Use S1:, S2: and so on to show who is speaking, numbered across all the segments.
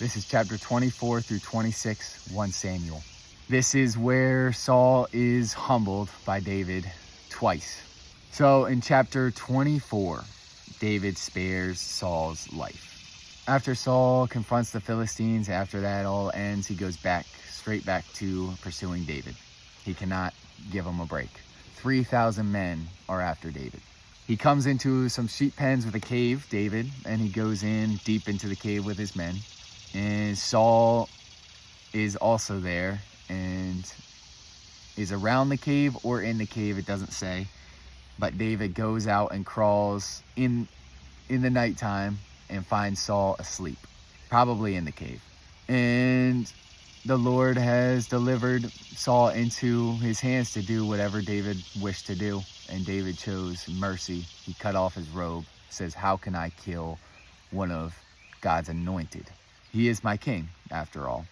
S1: This is chapter 24 through 26, 1 Samuel. This is where Saul is humbled by David twice. So in chapter 24, David spares Saul's life. After Saul confronts the Philistines, after that all ends, he goes straight back to pursuing David. He cannot give him a break. 3,000 men are after David. He comes into some sheep pens with a cave, David, and he goes in deep into the cave with his men. And Saul is also there and is around the cave or in the cave, it doesn't say. But David goes out and crawls in the nighttime and finds Saul asleep, probably in the cave. And the Lord has delivered Saul into his hands to do whatever David wished to do. And David chose mercy. He cut off his robe, says, "How can I kill one of God's anointed? He is my king, after all."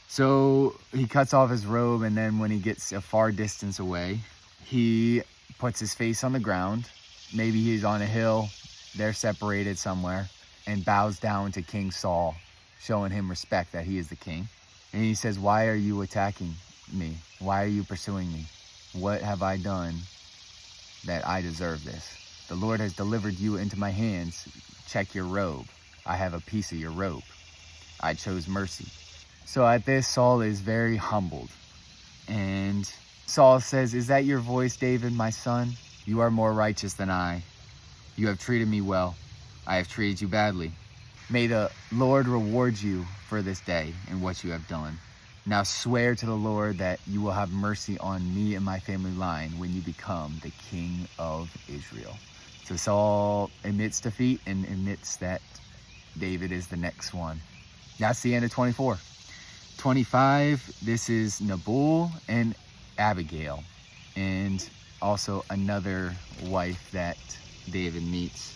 S1: So he cuts off his robe, and then when he gets a far distance away, he puts his face on the ground. Maybe he's on a hill, they're separated somewhere, and bows down to King Saul, showing him respect that he is the king. And he says, "Why are you attacking me? Why are you pursuing me? What have I done that I deserve this? The Lord has delivered you into my hands. Check your robe. I have a piece of your robe. I chose mercy." So at this, Saul is very humbled. And Saul says, "Is that your voice, David, my son? You are more righteous than I. You have treated me well. I have treated you badly. May the Lord reward you for this day and what you have done. Now swear to the Lord that you will have mercy on me and my family line when you become the king of Israel." So Saul admits defeat and admits that David is the next one. That's the end of 24. 25, this is Nabal and Abigail, and also another wife that David meets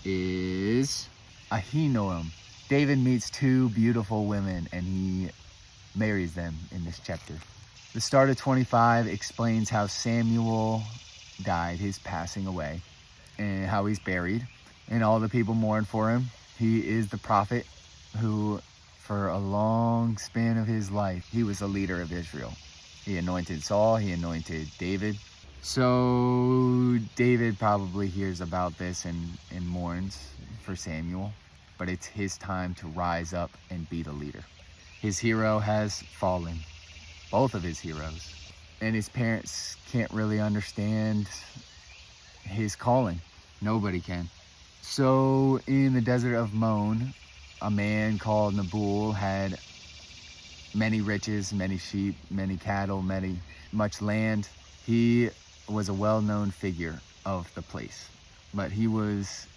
S1: is Ahinoam. David meets two beautiful women and he marries them in this chapter. The start of 25 explains how Samuel died, his passing away, and how he's buried, and all the people mourn for him. He is the prophet who, for a long span of his life, he was the leader of Israel. He anointed Saul, he anointed David. So David probably hears about this and mourns for Samuel, but it's his time to rise up and be the leader. His hero has fallen, both of his heroes, and his parents can't really understand his calling. Nobody can. So in the desert of Moan, a man called Nabal had many riches, many sheep, many cattle, much land. He was a well-known figure of the place, but he was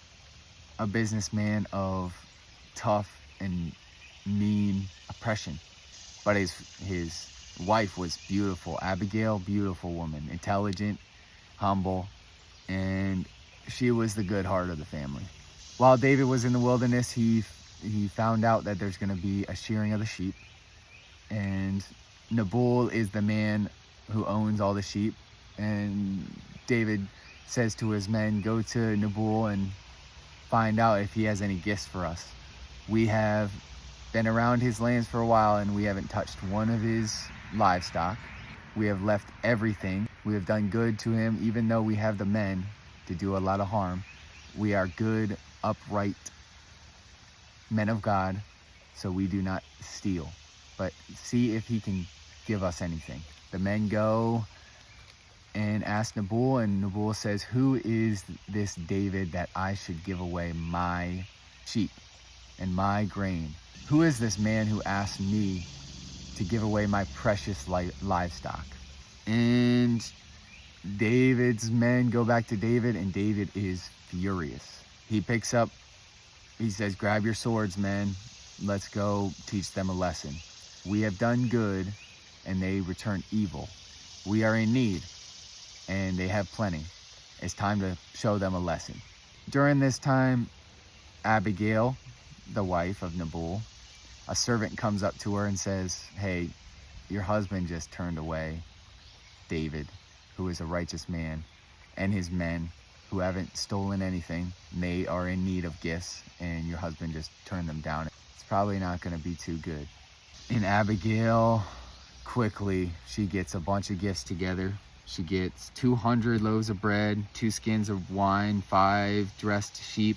S1: a businessman of tough and mean oppression. But his wife was beautiful, Abigail, beautiful woman, intelligent, humble, and she was the good heart of the family. While David was in the wilderness, he found out that there's going to be a shearing of the sheep, and Nabal is the man who owns all the sheep. And David says to his men, "Go to Nabal and find out if he has any gifts for us. We have been around his lands for a while and we haven't touched one of his livestock. We have left everything. We have done good to him, even though we have the men to do a lot of harm. We are good, upright men of God, so we do not steal. But see if he can give us anything." The men go and ask Nabal, and Nabal says, "Who is this David that I should give away my sheep and my grain? Who is this man who asked me to give away my precious livestock?" And David's men go back to David, and David is furious. He says, "Grab your swords, men. Let's go teach them a lesson. We have done good, and they return evil. We are in need, and they have plenty. It's time to show them a lesson." During this time, Abigail, the wife of Nabal, a servant comes up to her and says, "Hey, your husband just turned away David, who is a righteous man, and his men who haven't stolen anything. They are in need of gifts, and your husband just turned them down. it's probably not going to be too good. And Abigail, quickly, she gets a bunch of gifts together. She gets 200 loaves of bread, 2 skins of wine, 5 dressed sheep,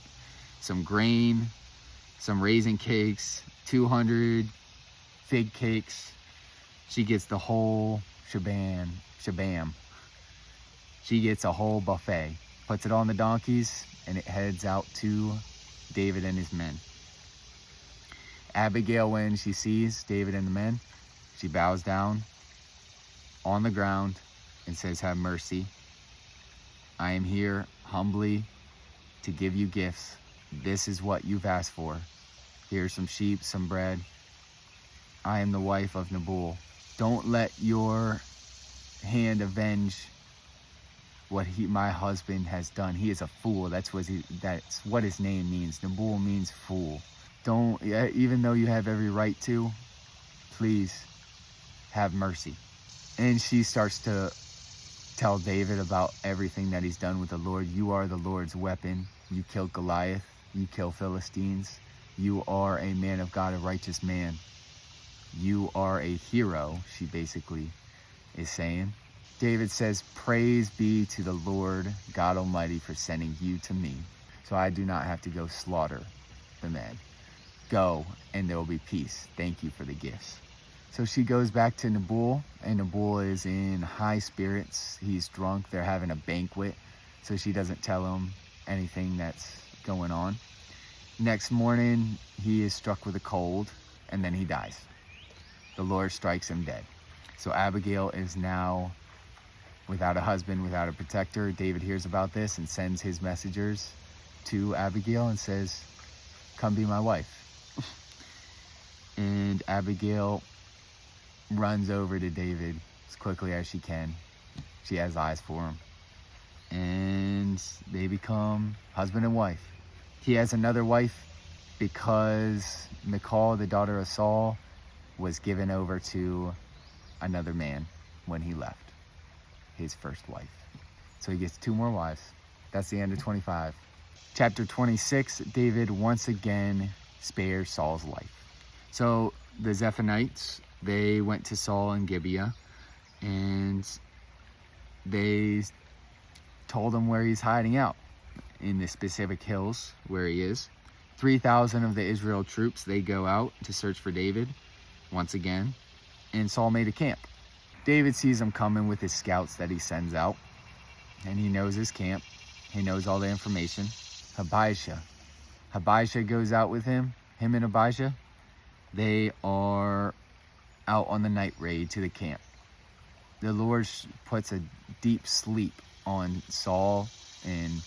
S1: some grain, some raisin cakes, 200 fig cakes. She gets the whole shabam. She gets a whole buffet, puts it on the donkeys, and it heads out to David and his men. Abigail, when she sees David and the men, she bows down on the ground and says, "Have mercy. I am here humbly to give you gifts. This is what you've asked for. Here's some sheep, some bread. I am the wife of Nabal. Don't let your hand avenge what my husband has done. He is a fool." That's what his name means. Nabal means fool. Don't, even though you have every right to, please have mercy. And she starts to tell David about everything that he's done with the Lord. You are the Lord's weapon. You killed Goliath. You kill Philistines. You are a man of God, a righteous man. You are a hero, she basically is saying. David says, "Praise be to the Lord God Almighty for sending you to me, so I do not have to go slaughter the men. Go, and there will be peace. Thank you for the gifts." So she goes back to Nabal, and Nabal is in high spirits. He's drunk. They're having a banquet, so she doesn't tell him anything that's going on. Next morning, he is struck with a cold, and then he dies. The Lord strikes him dead. So Abigail is now without a husband, without a protector. David hears about this and sends his messengers to Abigail and says, "Come be my wife." And Abigail runs over to David as quickly as she can. She has eyes for him. And they become husband and wife. He has another wife because Michal, the daughter of Saul, was given over to another man when he left, his first wife. So he gets 2 more wives. That's the end of 25. Chapter 26, David once again spares Saul's life. So the Zephonites, they went to Saul in Gibeah, and they told him where he's hiding out, in the specific hills where he is. 3,000 of the Israel troops, they go out to search for David once again, and Saul made a camp. David sees him coming with his scouts that he sends out, and he knows his camp. He knows all the information. Abijah goes out with him and Abijah. They are out on the night raid to the camp. The Lord puts a deep sleep on Saul and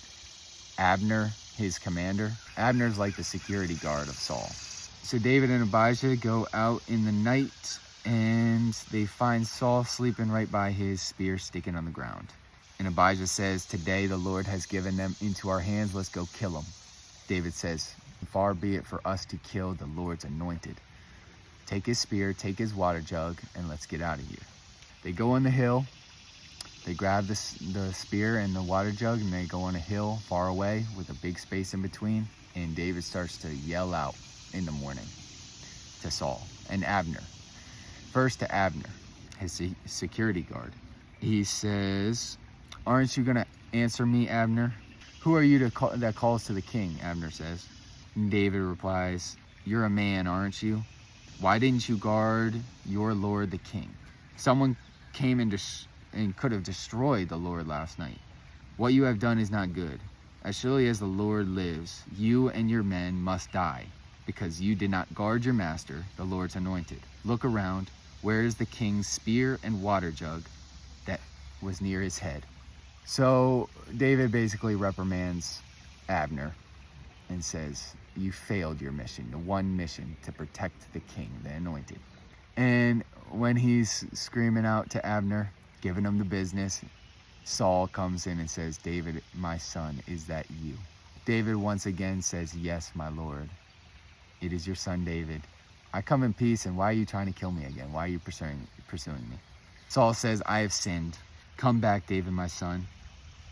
S1: Abner, his commander. Abner's like the security guard of Saul. So David and Abijah go out in the night, and they find Saul sleeping right by his spear sticking on the ground. And Abijah says, "Today the Lord has given them into our hands. Let's go kill them." David says, "Far be it for us to kill the Lord's anointed. Take his spear, take his water jug, and let's get out of here." They go on the hill. They grab the spear and the water jug, and they go on a hill far away with a big space in between. And David starts to yell out in the morning to Saul and Abner. First to Abner, his security guard. He says, "Aren't you going to answer me, Abner? Who are you that calls to the king?" Abner says. And David replies, "You're a man, aren't you? Why didn't you guard your lord the king? Someone came and could have destroyed the Lord last night. What you have done is not good. As surely as the Lord lives, you and your men must die, because you did not guard your master, the Lord's anointed. Look around. Where is the king's spear and water jug that was near his head?" So David basically reprimands Abner and says, "You failed your mission, the one mission to protect the king, the anointed." And when he's screaming out to Abner, giving him the business, Saul comes in and says, "David, my son, is that you?" David once again says, "Yes, my lord. It is your son David. I come in peace, and why are you trying to kill me again? Why are you pursuing me?" Saul says, "I have sinned. Come back, David, my son.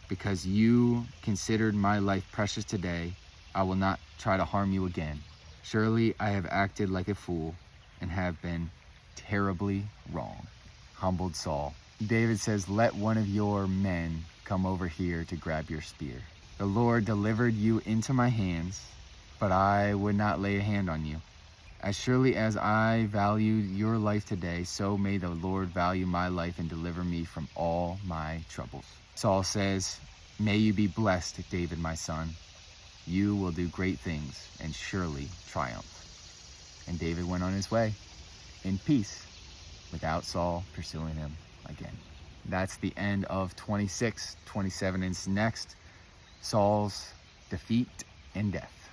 S1: Because you considered my life precious today, I will not try to harm you again. Surely I have acted like a fool and have been terribly wrong. Humbled Saul. David says, let one of your men come over here to grab your spear. The Lord delivered you into my hands, but I would not lay a hand on you. As surely as I value your life today, so may the Lord value my life and deliver me from all my troubles. Saul says, may you be blessed, David, my son. You will do great things and surely triumph. And David went on his way in peace without Saul pursuing him again. That's the end of 26. 27 is next. Saul's defeat and death.